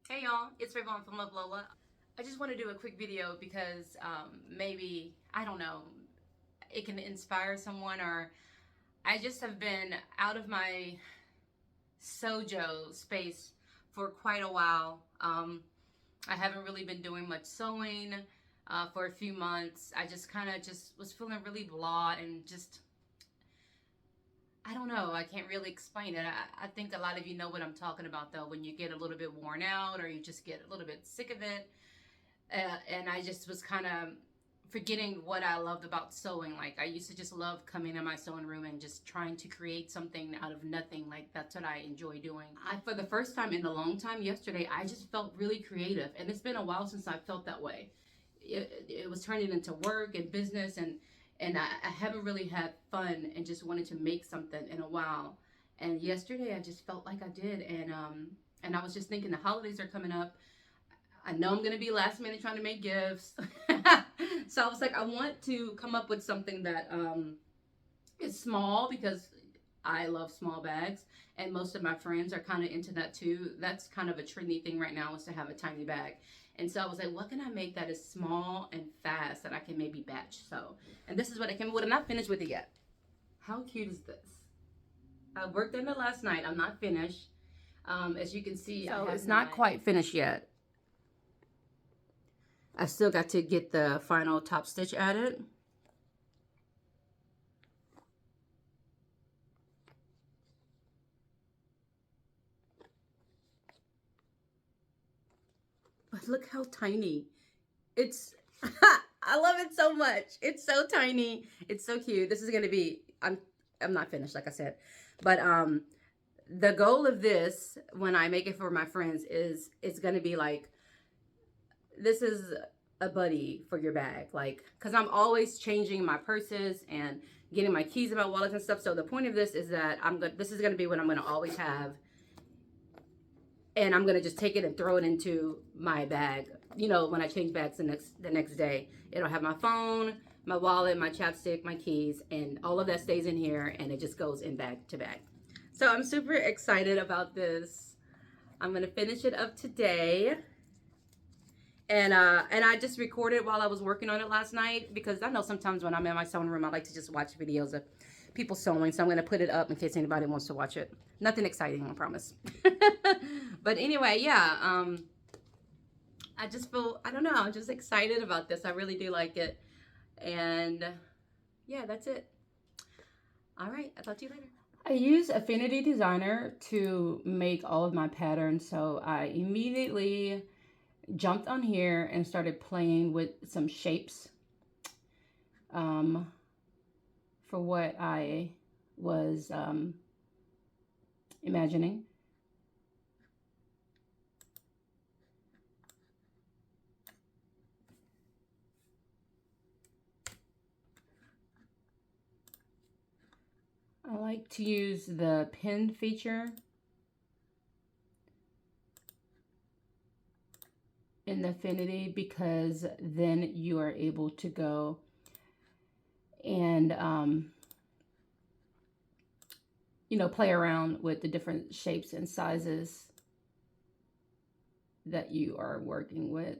Hey y'all, it's Rayvon from Love Lola. I just want to do a quick video because maybe, I don't know, it can inspire someone, or I just have been out of my sojo space for quite a while. I haven't really been doing much sewing for a few months. I just kind of just was feeling really blah and just, I don't know. I can't really explain it. I think a lot of you know what I'm talking about, though, when you get a little bit worn out or you just get a little bit sick of it. And I just was kind of forgetting what I loved about sewing. Like, I used to just love coming in my sewing room and just trying to create something out of nothing. Like, that's what I enjoy doing. For the first time in a long time yesterday, I just felt really creative. And it's been a while since I felt that way. It was turning into work and business, and I haven't really had fun and just wanted to make something in a while. And yesterday I just felt like I did, and I was just thinking the holidays are coming up. I know I'm gonna be last minute trying to make gifts. So I was like, I want to come up with something that is small, because I love small bags, and most of my friends are kind of into that too. That's kind of a trendy thing right now, is to have a tiny bag. And so I was like, what can I make that is small and fast that I can maybe batch? So, and this is what I came up with. I'm not finished with it yet. How cute is this? I worked on it last night. I'm not finished. As you can see, so it's not quite finished yet. I still got to get the final top stitch added. But look how tiny. It's, I love it so much. It's so tiny. It's so cute. This is going to be, I'm not finished, like I said. But the goal of this, when I make it for my friends, is it's going to be like, this is a buddy for your bag. Like, because I'm always changing my purses and getting my keys and my wallets and stuff. So the point of this is that this is going to be what I'm going to always have. And I'm going to just take it and throw it into my bag. You know, when I change bags the next day, it'll have my phone, my wallet, my chapstick, my keys, and all of that stays in here, and it just goes in bag to bag. So I'm super excited about this. I'm going to finish it up today. And I just recorded while I was working on it last night, because I know sometimes when I'm in my sewing room, I like to just watch videos of people sewing. So I'm going to put it up in case anybody wants to watch it. Nothing exciting, I promise. But anyway, yeah, I just feel, I don't know, I'm just excited about this. I really do like it. And yeah, that's it. All right, I'll talk to you later. I use Affinity Designer to make all of my patterns. So I immediately jumped on here and started playing with some shapes for what I was imagining. I like to use the pin feature in the Affinity, because then you are able to go and you know, play around with the different shapes and sizes that you are working with.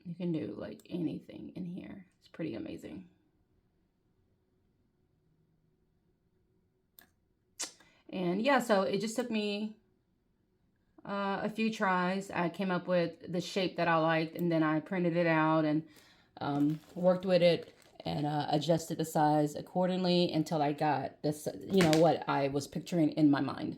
You can do like anything in here. It's pretty amazing. And yeah, so it just took me a few tries. I came up with the shape that I liked, and then I printed it out and worked with it and adjusted the size accordingly until I got this, you know, what I was picturing in my mind.